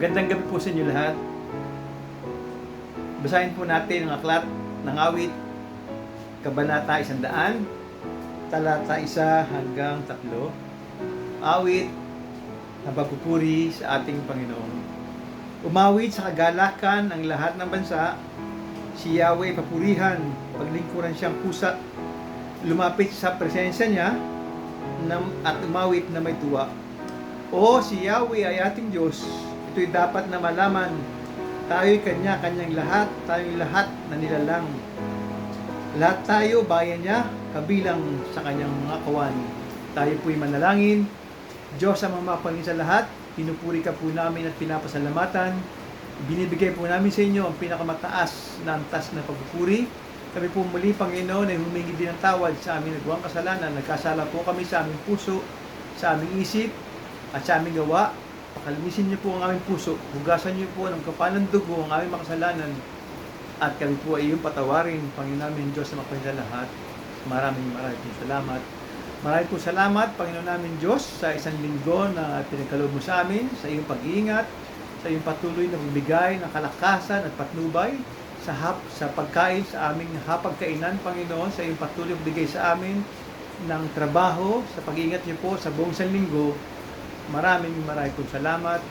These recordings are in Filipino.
Magandang gabi po sa inyo lahat. Basahin po natin ang aklat ng awit, Kabanata 100, talata 1 hanggang 3. Awit na pagpupuri sa ating Panginoon. Umawit sa kagalakan ang lahat ng bansa, si Yahweh papurihan, paglingkuran siyang pusa, lumapit sa presensya niya at umawit na may tuwa. O si Yahweh ay ating Diyos, ito'y dapat na malaman, tayo'y kanya-kanyang lahat, tayo'y lahat na nilalang. Lahat tayo, bayan niya, kabilang sa kanyang mga kawan. Tayo po'y manalangin. Diyos ang mamapaling sa lahat, pinupuri ka po namin at pinapasalamatan. Binibigay po namin sa inyo ang pinakamataas na antas na pagpupuri. Kami po muli, Panginoon, ay humingi din ng tawad sa aming nagawang kasalanan. Nagkasala po kami sa aming puso, sa aming isip, at sa aming gawa. Pakalinisin niyo po ang aming puso, hugasan niyo po ng kapalang dugo ang aming makasalanan, at kami po ay iyong patawarin, Panginoon namin Diyos na makapalit lahat. Maraming salamat. Maraming po salamat, Panginoon namin Diyos, sa isang linggo na pinagkaloob mo sa amin, sa iyong pag-iingat, sa iyong patuloy na pagbigay ng kalakasan at patnubay, sa pagkain, sa aming hapagkainan, Panginoon, sa iyong patuloy na pagbigay sa amin ng trabaho, sa pag-iingat niyo po sa buong isang linggo. Maraming pong salamat.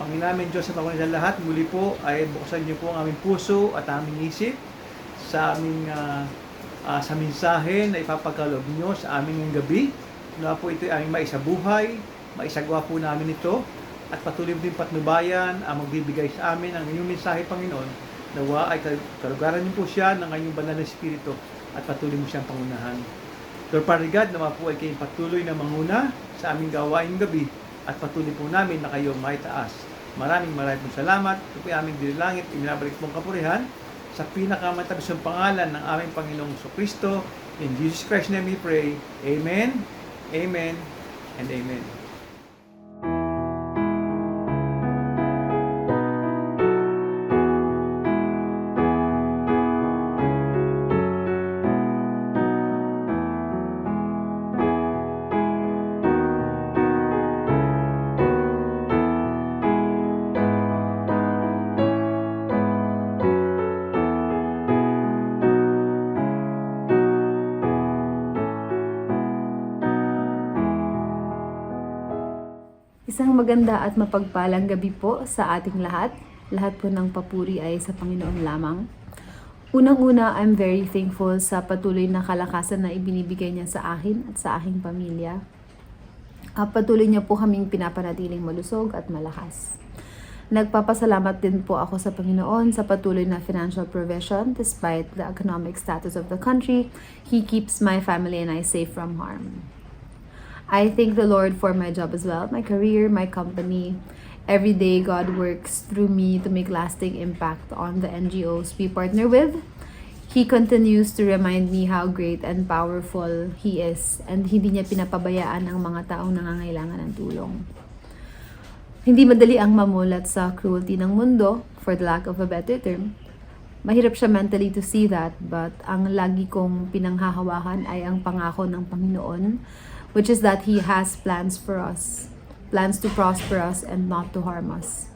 Panginoon namin Diyos sa pagkunin sa lahat, muli po ay buksan niyo po ang aming puso at aming isip sa aming sa mensahe na ipapagkaloob niyo sa aming gabi. Na po ito ay aming maisabuhay, maisagawa po namin ito, at patuloy din patnubayan ang magbibigay sa amin ang inyong mensahe, Panginoon. Nawa ay kalugaran niyo po siya ng inyong banal na Espiritu at patuloy mo siyang pangunahan. Lord Father God, nawa po ay kayong patuloy na manguna sa aming gawain gabi at patuloy po namin na kayo may taas. Maraming pong salamat. Ito po aming dinilangit, inabalik pong kapurihan sa pinakamatabisong pangalan ng aming Panginoong Kristo. In Jesus Christ's name we pray. Amen, Amen, and Amen. Isang maganda at mapagpalang gabi po sa ating lahat. Lahat po ng papuri ay sa Panginoon lamang. Unang-una, I'm very thankful sa patuloy na kalakasan na ibinibigay niya sa akin at sa aking pamilya. Patuloy niya po kaming pinapanatiling malusog at malakas. Nagpapasalamat din po ako sa Panginoon sa patuloy na financial provision despite the economic status of the country. He keeps my family and I safe from harm. I thank the Lord for my job as well, my career, my company. Every day, God works through me to make lasting impact on the NGOs we partner with. He continues to remind me how great and powerful He is, and hindi niya pinapabayaan ang mga taong nangangailangan ng tulong. Hindi madali ang mamulat sa cruelty ng mundo, for the lack of a better term. Mahirap siya mentally to see that, but ang lagi kong pinanghahawakan ay ang pangako ng Panginoon, which is that He has plans for us, plans to prosper us and not to harm us.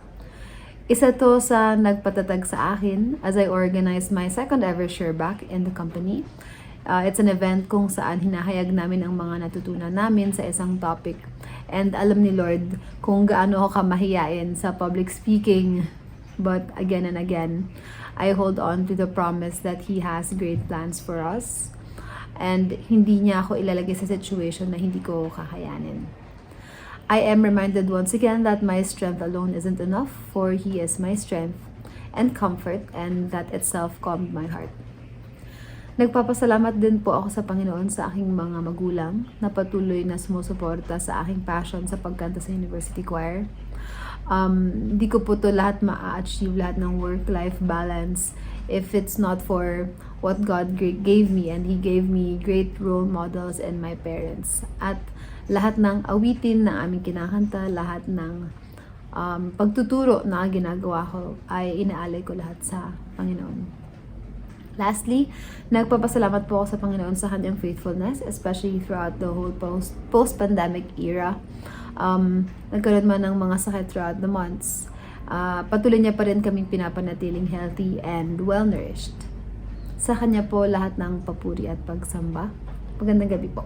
Isa to sa nagpatatag sa akin as I organize my second ever shareback in the company. It's an event kung saan hinahayag namin ang mga natutunan namin sa isang topic. And alam ni Lord kung gaano ako kamahiyain sa public speaking. But again and again, I hold on to the promise that He has great plans for us. And hindi niya ako ilalagay sa situation na hindi ko kakayanin. I am reminded once again that my strength alone isn't enough, for He is my strength and comfort, and that itself calmed my heart. Nagpapasalamat din po ako sa Panginoon sa aking mga magulang na patuloy na sumusuporta sa aking passion sa pagkanta sa university choir. Di ko po to lahat ma-achieve, lahat ng work-life balance, if it's not for what God gave me, and He gave me great role models and my parents. At lahat ng awitin na aming kinakanta, lahat ng pagtuturo na ginagawa ko ay inaalay ko lahat sa Panginoon. Lastly, nagpapasalamat po ako sa Panginoon sa kanyang faithfulness, especially throughout the whole post-pandemic era. Nagkaroon man ng mga sakit throughout the months. patuloy niya pa rin kaming pinapanatiling healthy and well-nourished. Sa Kanya po lahat ng papuri at pagsamba. Magandang gabi po.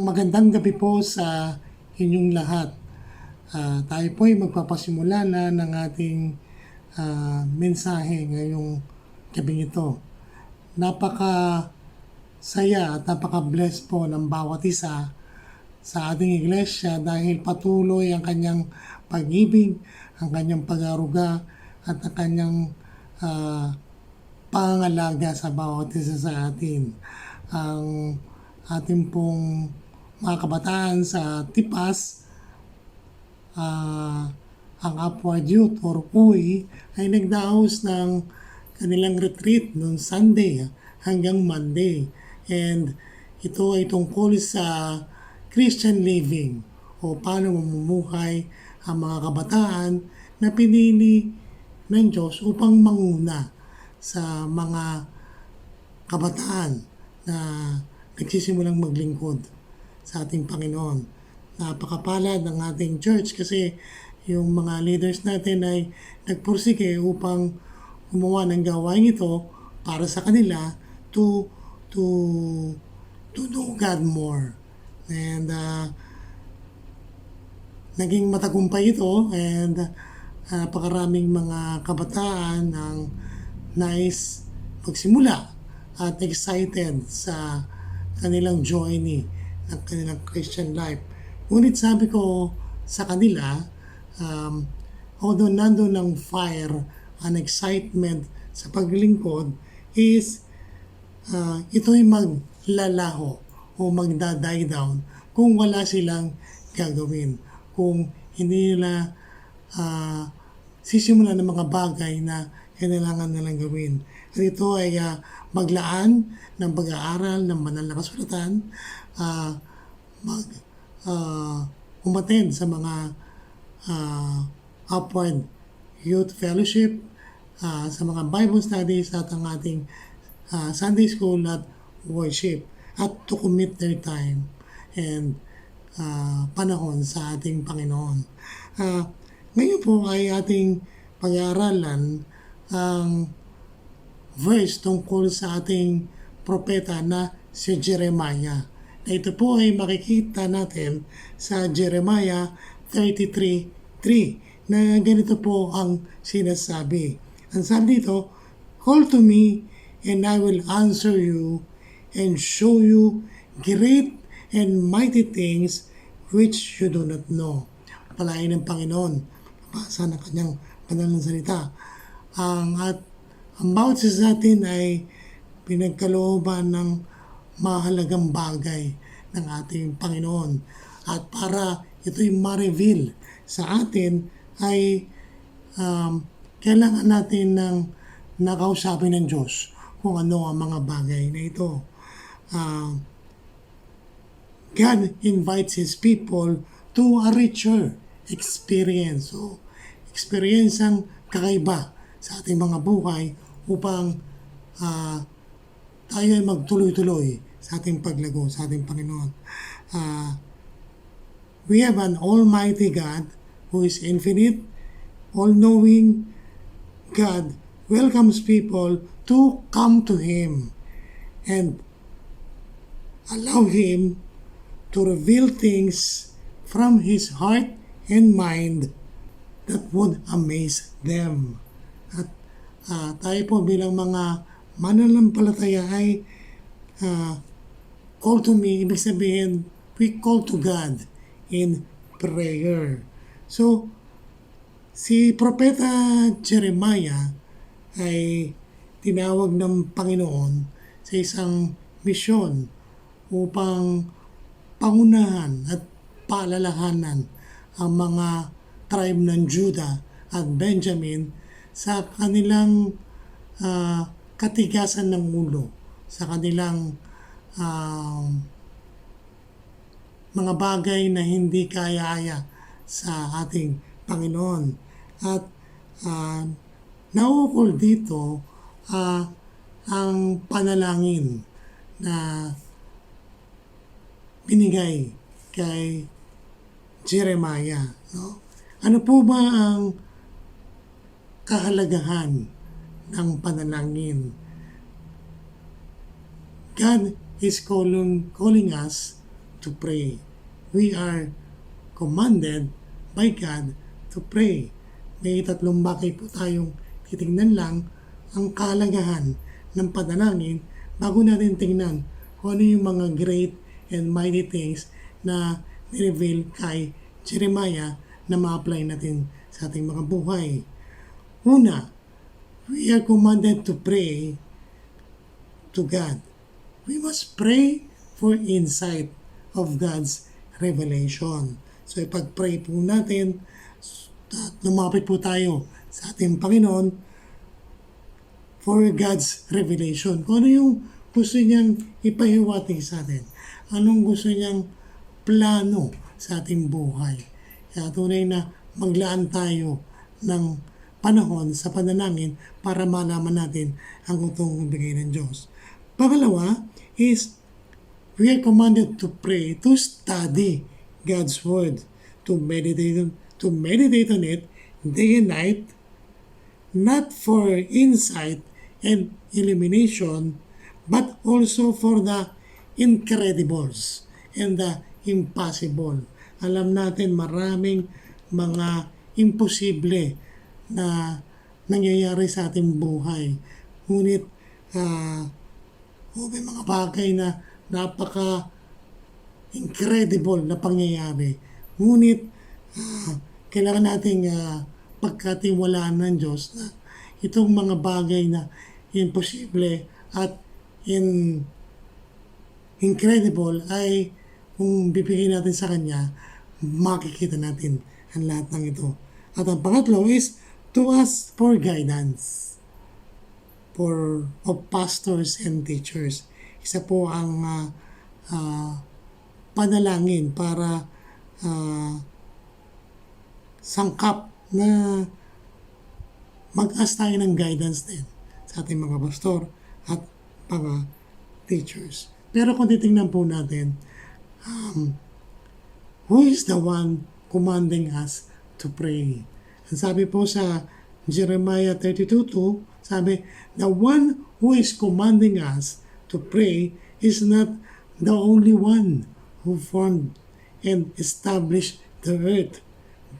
Magandang gabi po sa inyong lahat. Tayo po ay magpapasimula na ng ating mensahe ngayong gabi ito. Napaka saya at napaka-bless po ng bawat isa sa ating iglesia dahil patuloy ang kanyang pag-ibig, ang kanyang pag-aruga at ang kanyang pangalaga sa bawat isa sa atin. Ang ating pong mga kabataan sa TIPAS, ang Upward Youth or UY ay nagdaos ng kanilang retreat noong Sunday hanggang Monday. And ito ay tungkol sa Christian living o paano mamumuhay ang mga kabataan na pinili ng Diyos upang manguna sa mga kabataan na nagsisimulang maglingkod sa ating Panginoon. Napakapalad ng ating church kasi yung mga leaders natin ay nagpursige upang gumawa ng gawain ito para sa kanila to know God more. And naging matagumpay ito and napakaraming mga kabataan ang nais magsimula at excited sa kanilang journey ng kanilang Christian life. Ngunit sabi ko sa kanila, although nandun ng fire and excitement sa paglingkod is ito'y maglalaho o magda-die down kung wala silang gagawin. Kung hindi nila sisimulan ng mga bagay na kailangan nilang gawin. At ito ay maglaan ng pag-aaral ng banal na kasulatan, umattend sa mga Upward Youth Fellowship, sa mga Bible studies at ang ating Sunday School at worship, at to commit their time and panahon sa ating Panginoon. Ngayon po ay ating pag-aaralan ang verse tungkol sa ating propeta na si Jeremiah. Na ito po ay makikita natin sa Jeremiah 33:3 na ganito po ang sinasabi. Ang sabi dito, "Call to me and I will answer you and show you great and mighty things which you do not know." Palain ng Panginoon, basa ng kanyang banal na salita. At ang bawat isa sa atin ay pinagkalooban ng mahalagang bagay ng ating Panginoon. At para ito'y ma-reveal sa atin ay kailangan natin ng nakausapin ng Diyos kung ano ang mga bagay na ito. God invites His people to a richer experience. So, experience ang kakaiba sa ating mga buhay upang tayo ay magtuloy-tuloy sa ating paglago sa ating Panginoon. We have an Almighty God who is infinite, all-knowing. God welcomes people to come to Him and allow Him to reveal things from His heart and mind that would amaze them. At tayo po bilang mga mananampalataya ay call to me, ibig sabihin, we call to God in prayer. So, si Propeta Jeremiah ay tinawag ng Panginoon sa isang misyon upang pangunahan at paalalahanan ang mga tribe ng Judah at Benjamin sa kanilang katigasan ng ulo, sa kanilang mga bagay na hindi kaya-aya sa ating Panginoon. At naukol dito ang panalangin na binigay kay Jeremiah. No? Ano po ba ang kahalagahan ng panalangin? God is calling us to pray. We are commanded by God to pray. May tatlong bagay po tayong titingnan lang ang kahalagahan ng panalangin bago natin tingnan kung ano yung mga great and mighty things na ni-reveal kay Jeremiah na ma-apply natin sa ating mga buhay. Una, we are commanded to pray to God. We must pray for insight of God's revelation. So ipag-pray po natin at lumapit po tayo sa ating Panginoon for God's revelation. Kung ano yung gusto niyang ipahiwatig sa atin. Anong gusto niyang plano sa ating buhay. Kaya tunay na maglaan tayo ng panahon sa panalangin para malaman natin ang gustong bigay ng Diyos. Pangalawa is we are commanded to pray, to study God's Word, to meditate on it day and night, not for insight and illumination, but also for the incredibles and the impossible. Alam natin maraming mga imposible na nangyayari sa ating buhay. Ngunit may mga bagay na napaka-incredible na pangyayari. Ngunit kailangan nating pagkatiwalaan ng Diyos na itong mga bagay na imposible at incredible ay kung bibigyan natin sa Kanya, makikita natin ang lahat ng ito. At ang pangatlo is to ask for guidance of pastors and teachers. Isa po ang panalangin para sangkap na mag-ask tayo ng guidance din sa ating mga pastor at mga teachers. Pero kung titingnan po natin, who is the one commanding us to pray? Ang sabi po sa Jeremiah 32:2, sabi, the one who is commanding us to pray is not the only one who formed and established the earth,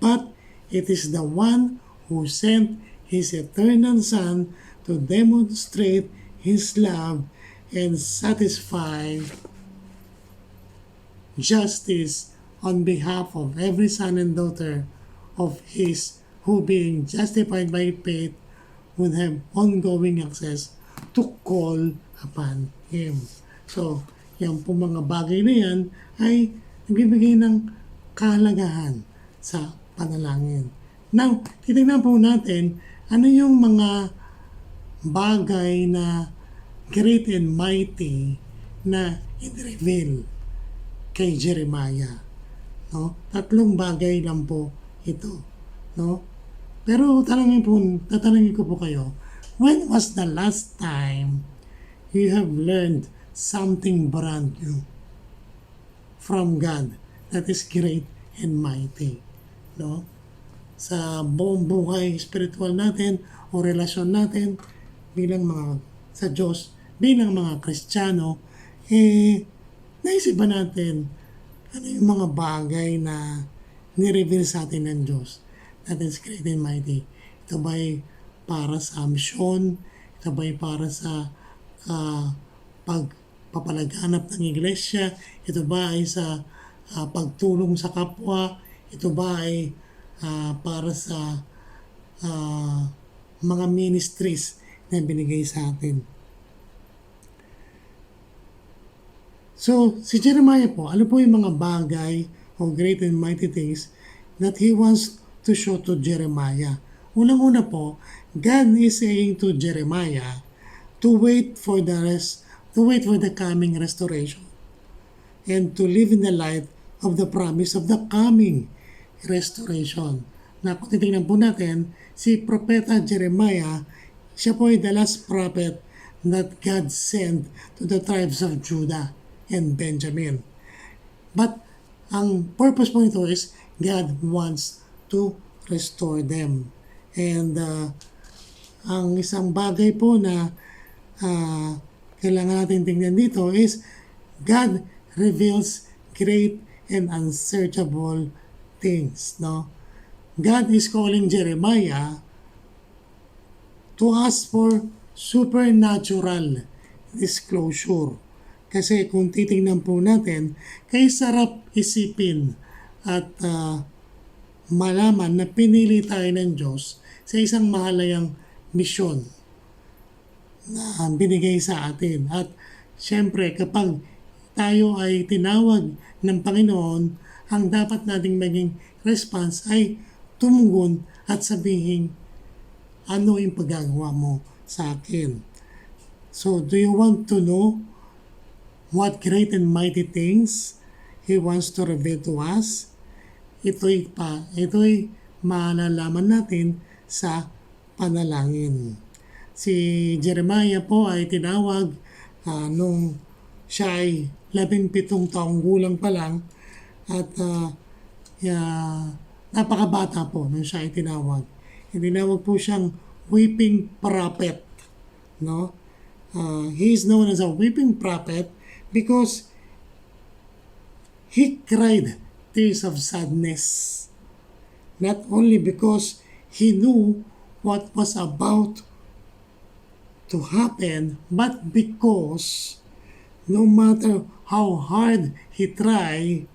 but it is the one who sent His eternal Son to demonstrate His love and satisfy justice on behalf of every son and daughter of His who being justified by faith would have ongoing access to call upon Him. So, yan po mga bagay na yan ay nagbibigay ng kahalagahan sa panalangin. Now, titignan po natin ano yung mga bagay na great and mighty na i-reveal kay Jeremiah. No? 3 bagay lang po ito. No? Pero tatanungin ko po kayo, when was the last time you have learned something brand new from God that is great and mighty? No? Sa buong buhay spiritual natin o relasyon natin bilang mga sa Diyos, bilang mga Kristiyano, naisip ba natin ano yung mga bagay na ni-reveal sa atin ng Diyos that is great and mighty? Ito ba'y para sa misyon? Ito ba'y para sa pagpapalaganap ng iglesia? Ito ba ay sa pagtulong sa kapwa? Ito ba ay para sa mga ministries na binigay sa atin? So, si Jeremiah po, ano po yung mga bagay o great and mighty things that he wants to show to Jeremiah? Unang-una po, God is saying to Jeremiah to wait for the coming restoration and to live in the light of the promise of the coming restoration. Na kung titignan po natin, si Propeta Jeremiah, siya po ay the last prophet that God sent to the tribes of Judah and Benjamin. But ang purpose po nito is God wants to restore them. And ang isang bagay po na kailangan natin tingnan dito is God reveals great and unsearchable things. No? God is calling Jeremiah to ask for supernatural disclosure Kasi kung titingnan po natin, kay sarap isipin at malaman na pinili tayo ng Diyos sa isang mahalagang misyon na binigay sa atin. At syempre, kapag tayo ay tinawag ng Panginoon, ang dapat nating maging response ay tumugon at sabihin, ano yung paggagawa mo sa akin? So, do you want to know what great and mighty things He wants to reveal to us? Ito'y malalaman natin sa panalangin. Si Jeremiah po ay tinawag nung siya ay 17 taong gulang pa lang at napakabata po nung siya ay tinawag. Tinawag po siyang weeping prophet. No? He is known as a weeping prophet because he cried tears of sadness. Not only because he knew what was about to happen, but because no matter how hard he tried,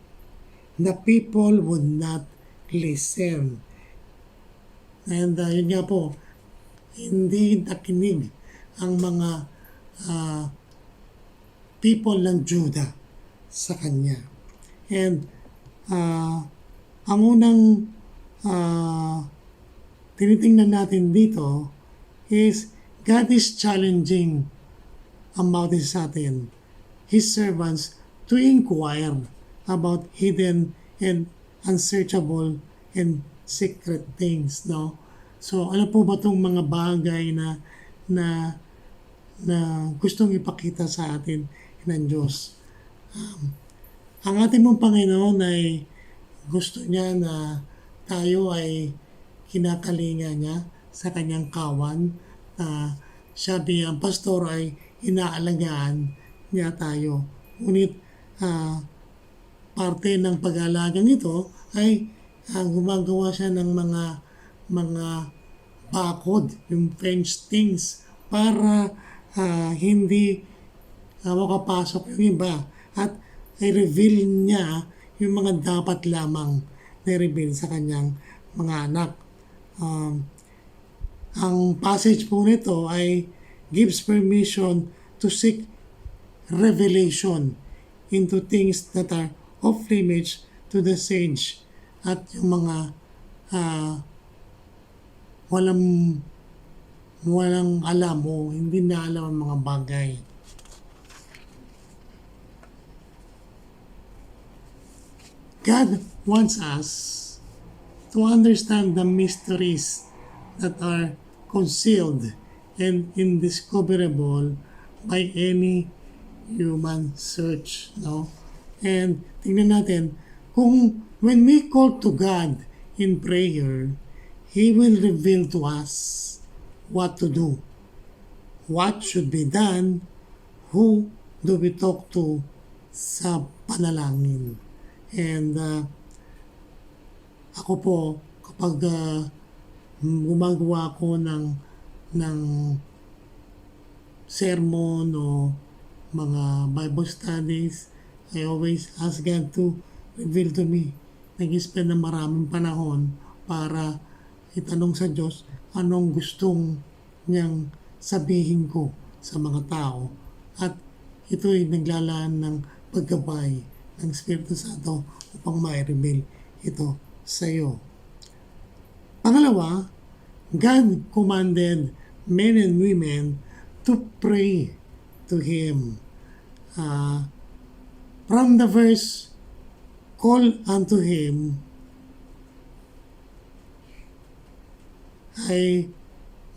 the people would not listen. And yun nga po, hindi nakinig ang mga people ng Judah sa kanya. And ang unang tinitingnan natin dito is God is challenging ang bawat isa sa atin, His servants, to inquire about hidden and unsearchable and secret things, no? So, ano po ba itong mga bagay na gustong ipakita sa atin ng Diyos? Ang ating mong Panginoon ay gusto niya na tayo ay kinakalinga niya sa kanyang kawan, na siya bilang pastor ay inaalagaan niya tayo. Ngunit parte ng pag-aalaga nito ay gumagawa siya ng mga bakod, yung French things, para hindi makapasok yung iba at i-reveal niya yung mga dapat lamang na-reveal sa kanyang mga anak. Ang passage po nito ay gives permission to seek revelation into things that are off limits to the sage at yung mga walang alam o hindi na alam ang mga bagay. God wants us to understand the mysteries that are concealed and indiscoverable by any human search, no? And tingnan natin, kung when we call to God in prayer, He will reveal to us what to do, what should be done, who do we talk to sa panalangin. And ako po, kapag gumagawa ako ng sermon o mga Bible studies, I always ask God to reveal to me. Nag-spend ng maraming panahon para itanong sa Diyos anong gustong niyang sabihin ko sa mga tao. At ito'y naglalaan ng paggabay ng Espiritu Santo upang ma-reveal ito sa iyo. Pangalawa, God commanded men and women to pray to Him. From the verse, call unto Him, ay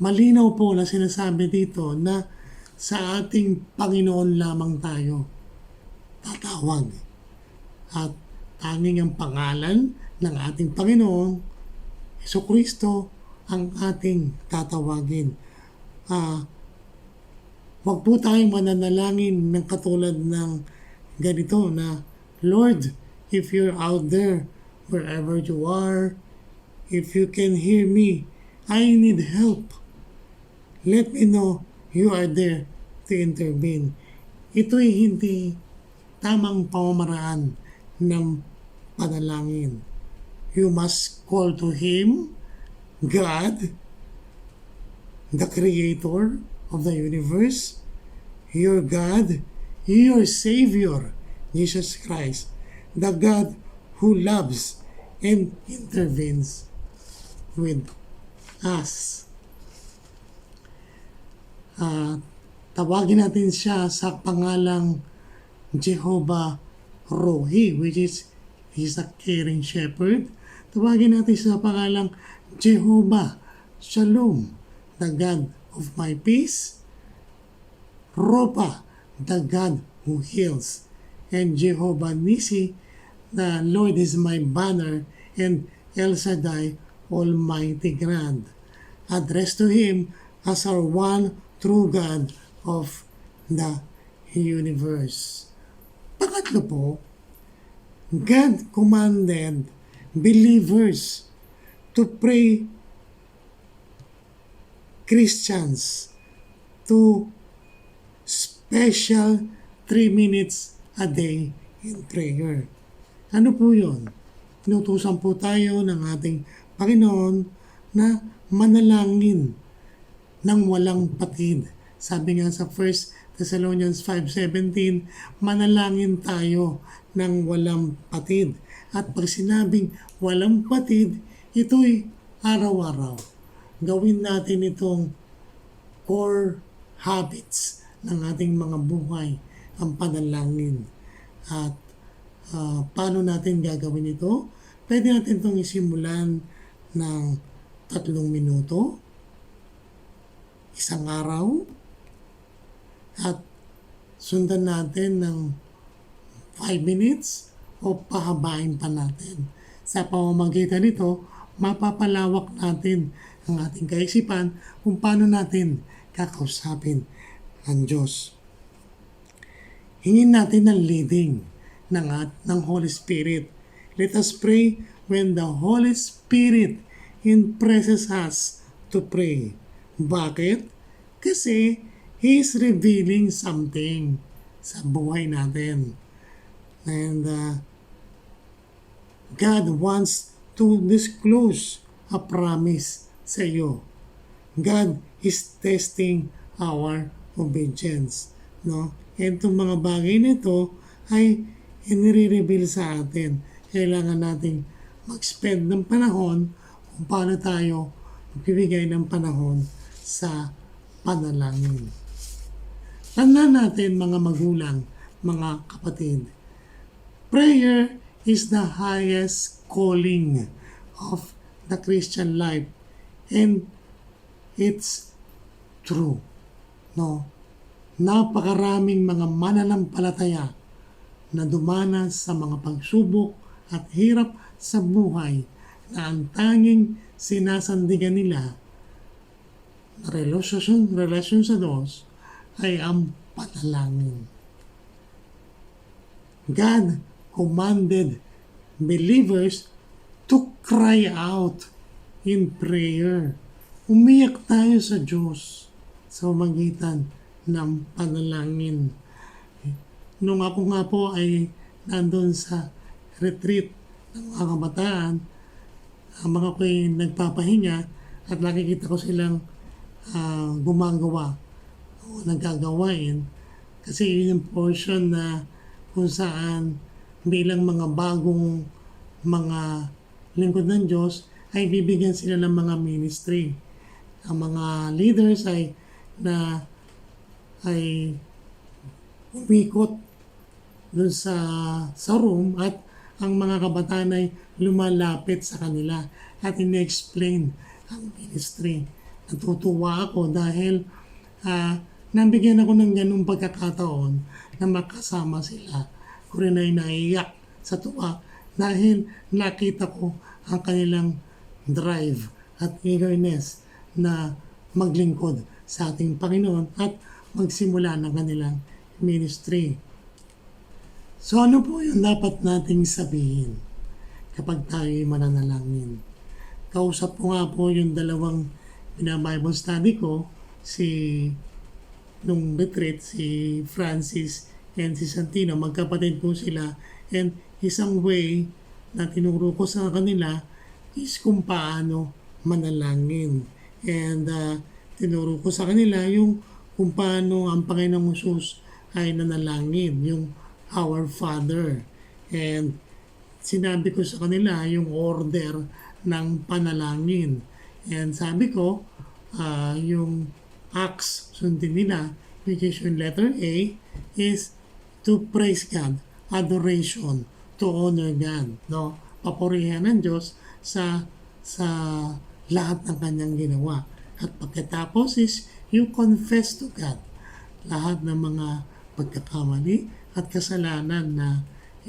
malinaw po na sinasabi dito na sa ating Panginoon lamang tayo tatawag. At tanging ang pangalan ng ating Panginoon, Jesucristo, ang ating tatawagin. Huwag po tayong mananalangin ng katulad ng ganito na, Lord, if you're out there, wherever you are, if you can hear me, I need help. Let me know you are there to intervene. ito'y hindi tamang pamamaraan ng panalangin. You must call to Him, God, the Creator of the universe, your God, your Savior, Jesus Christ, the God who loves and intervenes with us. Tawagin natin siya sa pangalang Jehovah Rohi, which is He's a caring shepherd. Tawagin natin sa pangalang Jehovah Shalom, the God of my peace. Ropa, the God who heals. And Jehovah Nisi, the Lord is my banner. And El Shaddai, Almighty God. Address to Him as our one true God of the universe. Pangatlo po, God commanded believers to pray Christians to special 3 minutes a day in prayer. Ano po yun? Inutusan po tayo ng ating Panginoon na manalangin ng walang patid. Sabi nga sa 1 Thessalonians 5:17, manalangin tayo ng walang patid. At pag sinabing walang patid, ito'y araw-araw. Gawin natin itong core habits ng ating mga buhay, ang panalangin. At paano natin gagawin ito? Pwede natin itong isimulan ng 3 minuto, isang araw, at sundan natin ng 5 minutes o pahabain pa natin. Sa pamamagitan nito, mapapalawak natin ang ating kaisipan kung paano natin kakausapin ang Diyos. Hingin natin ang leading ng Holy Spirit. Let us pray when the Holy Spirit impresses us to pray. Bakit? Kasi He is revealing something sa buhay natin. And God wants to disclose a promise sa iyo. God is testing our obedience. No? And itong mga bagay nito ay inire-reveal sa atin. Kailangan nating mag-spend ng panahon kung paano tayo bibigay ng panahon sa panalangin. Tandaan natin mga magulang, mga kapatid, prayer is the highest calling of the Christian life, and it's true. No? Napakaraming mga mananampalataya na dumanas sa mga pagsubok at hirap sa buhay na ang tanging sinasandigan nila na relasyon sa Diyos ay ang panalangin. God commanded believers to cry out in prayer. Umiyak tayo sa Diyos sa pamamagitan ng panalangin. Nung ako nga po ay nandun sa retreat ng mga kabataan, ang mga ko'y nagpapahinga at nakikita ko silang gumagawa o nagagawain, kasi yun yung portion na kung saan bilang mga bagong mga lingkod ng Diyos ay bibigyan sila ng mga ministry. Ang mga leaders ay umikot dun sa room at ang mga kabataan ay lumalapit sa kanila at in-explain ang ministry. Natutuwa ako dahil nabigyan ako ng ganung pagkakataon na makasama sila. Ko rin ay naiyak sa tuwa dahil nakita ko ang kanilang drive at eagerness na maglingkod sa ating Panginoon at magsimula ng kanilang ministry. So ano po yung dapat nating sabihin kapag tayo'y mananalangin? Kausap ko nga po yung dalawang Bible study ko, si nung retreat, si Francis and si Santino, magkapatid po sila. And isang way na tinuro ko sa kanila is kung paano manalangin. And tinuro ko sa kanila yung kung paano ang Panginoong Hesus ay nanalangin, yung Our Father. And sinabi ko sa kanila yung order ng panalangin. And sabi ko, yung acts sundin nila, which is yung letter A, is to praise God, adoration, to honor God, no? Papurihan ng Diyos sa lahat ng kanyang ginawa. At pagkatapos is you confess to God lahat ng mga pagkakamali at kasalanan na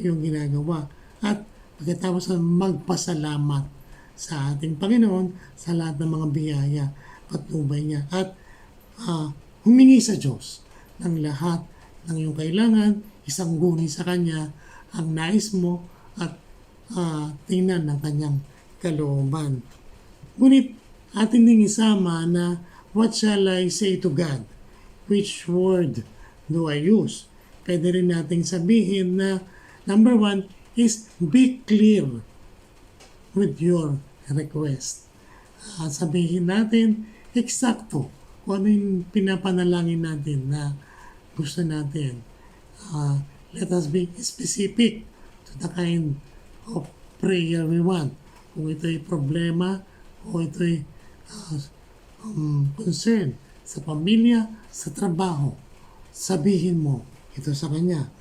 iyong ginagawa. At pagkatapos magpasalamat sa ating Panginoon sa lahat ng mga biyaya patnubay niya. At humingi sa Diyos ng lahat ng iyong kailangan, isang guni sa Kanya ang nais mo at tingnan ng Kanyang kalooban. Ngunit atin ding isama na what shall I say to God? Which word do I use? Pwede rin nating sabihin na number 1 is be clear with your request. Sabihin natin eksakto kung ano yung pinapanalangin natin na gusto natin. Let us be specific to the kind of prayer we want. Kung ito'y problema o ito'y concern sa pamilya, sa trabaho, sabihin mo ito sa Kanya.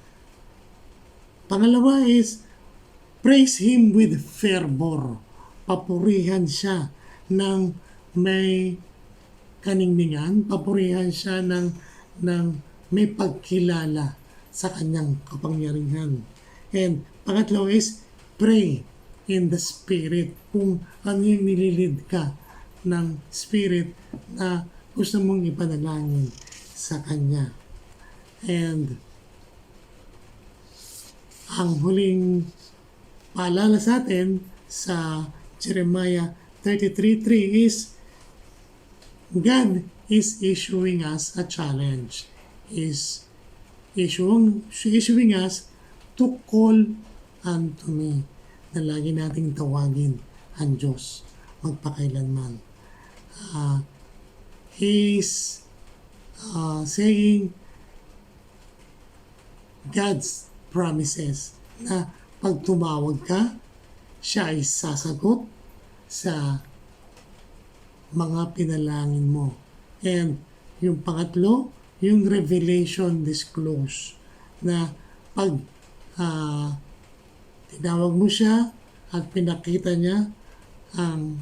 Pangalawa is praise Him with fervor. Papurihan siya ng may kaningningan, papurihan siya ng may pagkilala sa Kanyang kapangyarihan. And pangatlo is pray in the Spirit. Kung ano yung nililid ka ng Spirit na gusto mong ipanalangin sa Kanya. And ang huling paalala sa atin sa Jeremiah 33:3 is God is issuing us a challenge. Is issuing us to call unto me, na lagi nating tawagin ang Diyos magpakailanman. He is saying God's promises na pag tumawag ka, siya ay sasagot sa mga pinalangin mo. And yung pangatlo, yung revelation disclose na pag tinawag mo siya at pinakita niya ang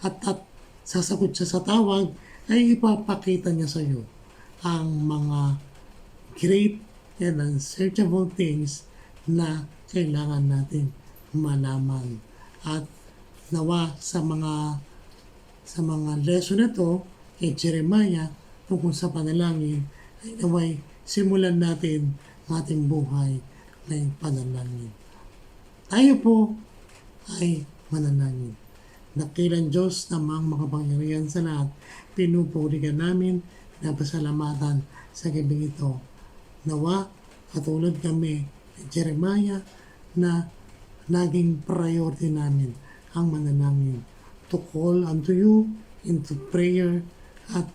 at sasagot siya sa tawag, ay ipapakita niya sa iyo ang mga great and unsearchable things na kailangan natin malaman. At nawa sa mga lesson na to kay Jeremiah tungkol sa panalangin, ay naway simulan natin ang ating buhay na panalangin. Tayo po ay manalangin. Dakilang Diyos namang makapangyarihan sa lahat, pinupuri ka namin, napasalamatan sa gabing ito. Nawa, katulad kami ni Jeremiah na naging priority namin ang manalangin. To call unto you into prayer at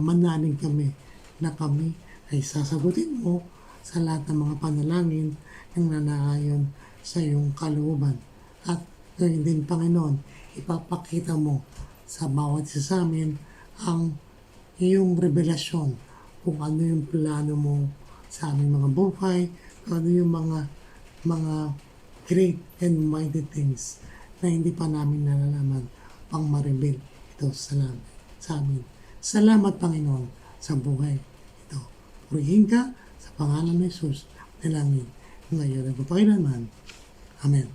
manalig kami na kami ay sasagutin mo sa lahat ng mga panalangin ng nanaayon sa iyong kalooban. At ngayon din, Panginoon, ipapakita mo sa bawat isa sa amin ang iyong revelasyon kung ano yung plano mo sa aming mga buhay, kung ano yung mga great and mighty things na hindi pa namin nalalaman pang ma-reveal ito sa amin. Salamat, Panginoon, sa buhay ito. Purihin ka sa pangalan ni Jesus, nalangin ngayon at kapailanman. Amen.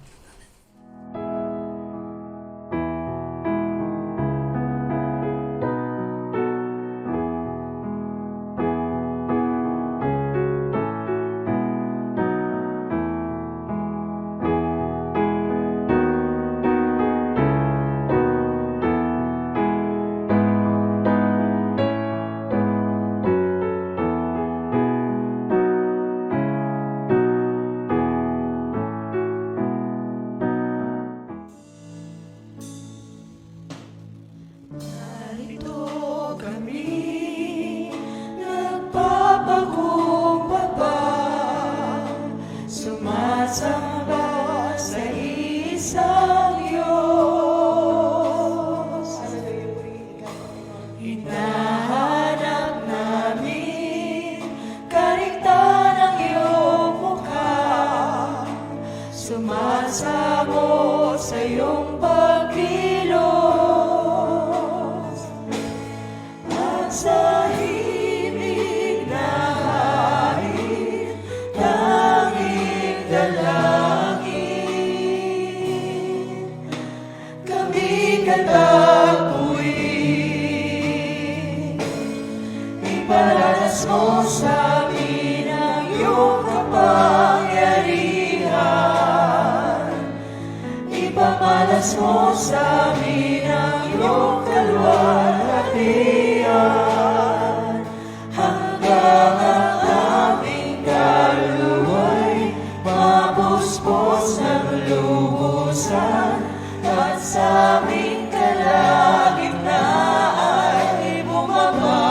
Ipabalas mo sa amin ang iyong kalwalhatian, hanggang ang aming kaluluwa'y mapuspos ng lubusan, at sa aming kalagitnaan ay bumaba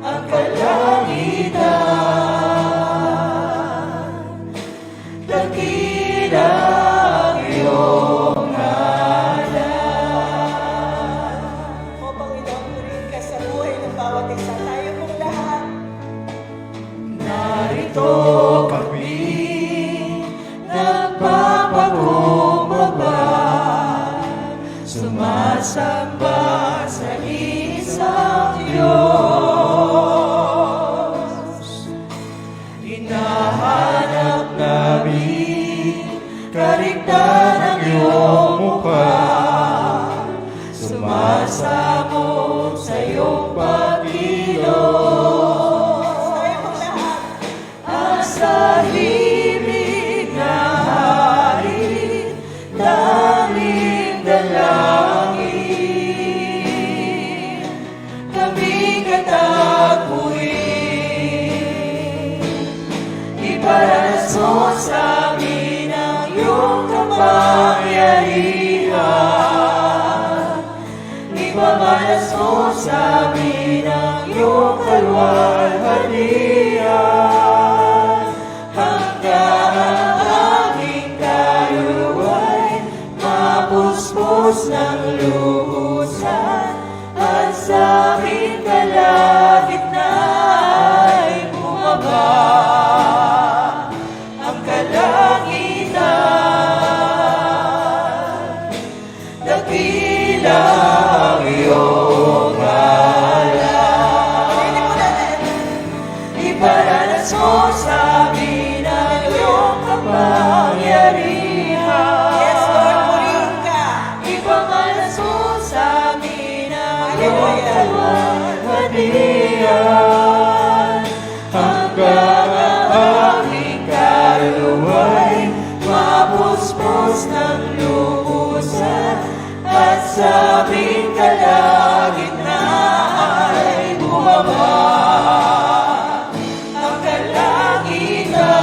ang kalangitan. Dakila ang iyong ngalan. O Panginoon, purihin ka sa buhay ng bawat isa. Tayo pong lahat. Narito kami, nagpapakumbaba, sumasamba sa isang Diyos. Hinahanap namin kariktan ng iyong mukha, sumasamo sa iyong pagkilos. Tayo pong lahat. Ang sa himig na hari, tanging dalangin, kami katagpuin. Iparanas mo sa amin ang iyong kapangyarihan, ipamalas mo sa amin ang iyong kalwalhatian, hanggang ang aming kaluluwa'y mapuspos ng lubusan, at sa aming kalagitnaan ay bumaba ang kalangitan. Dakila ang iyong ngalan. Iparanas mo sa amin ang iyong kapangyarihan. Yes, Lord, purihin ka. Ipamalas mo sa amin ang iyong kalwalhatian, hanggang ang aming kaluluwa'y mapuspos ng lubusan, at sa aming kalagitnaan ay bumaba ang kalangitan.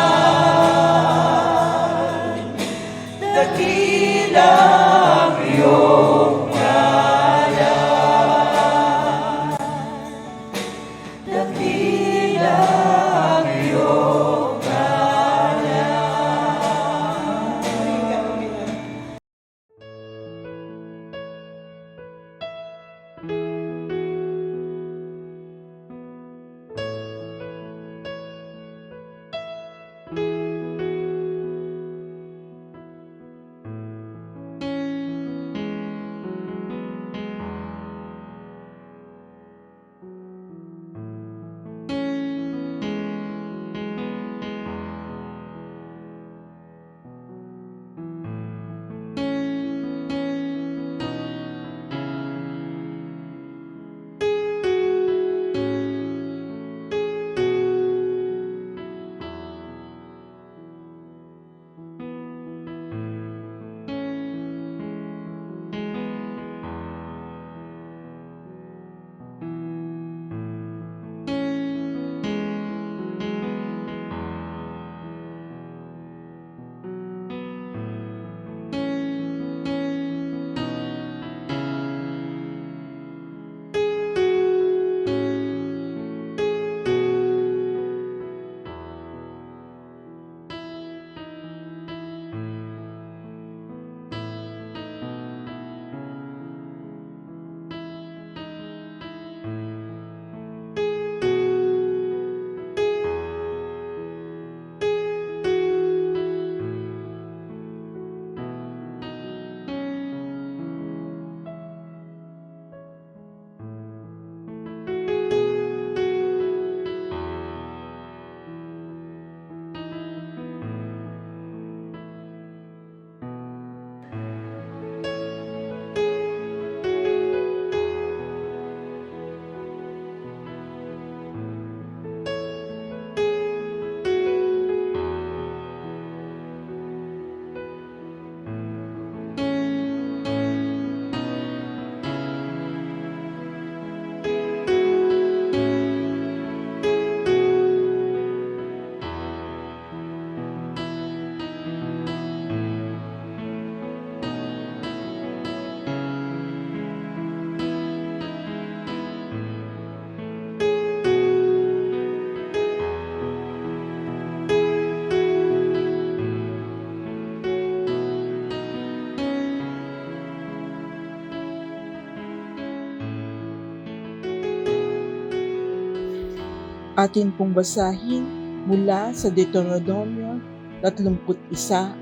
Atin pong basahin mula sa Deuteronomio 31:6.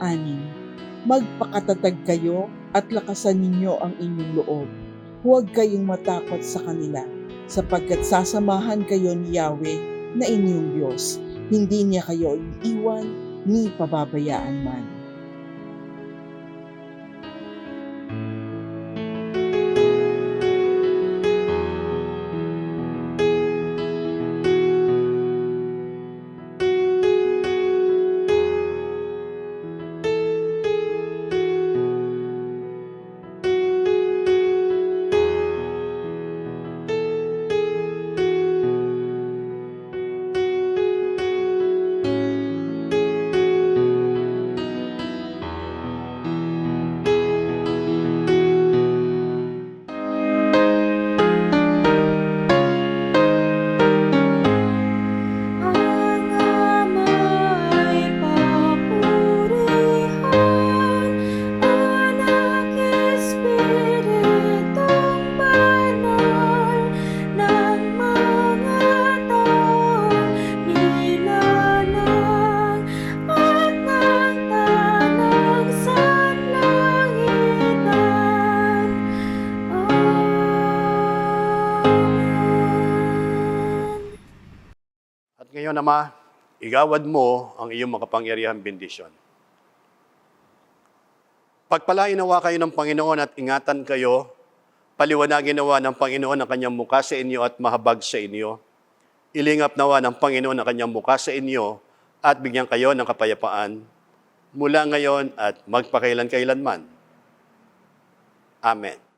Magpakatatag kayo at lakasan ninyo ang inyong loob. Huwag kayong matakot sa kanila, sapagkat sasamahan kayo ni Yahweh na inyong Diyos. Hindi niya kayo iiwan ni pababayaan man. Ang Ama'y papurihan, Anak, Espiritong Banal, ng mga taong nilalang at ng tanang sanlangitan. Amen. At ngayon, Ama, igawad mo ang iyong makapangyarihang bendisyon. Pagpalain nawa kayo ng Panginoon at ingatan kayo, paliwanagin nawa ng Panginoon ang kanyang mukha sa inyo at mahabag sa inyo. Ilingap nawa ng Panginoon ang kanyang mukha sa inyo at bigyan kayo ng kapayapaan mula ngayon at magpakailan-kailanman. Amen.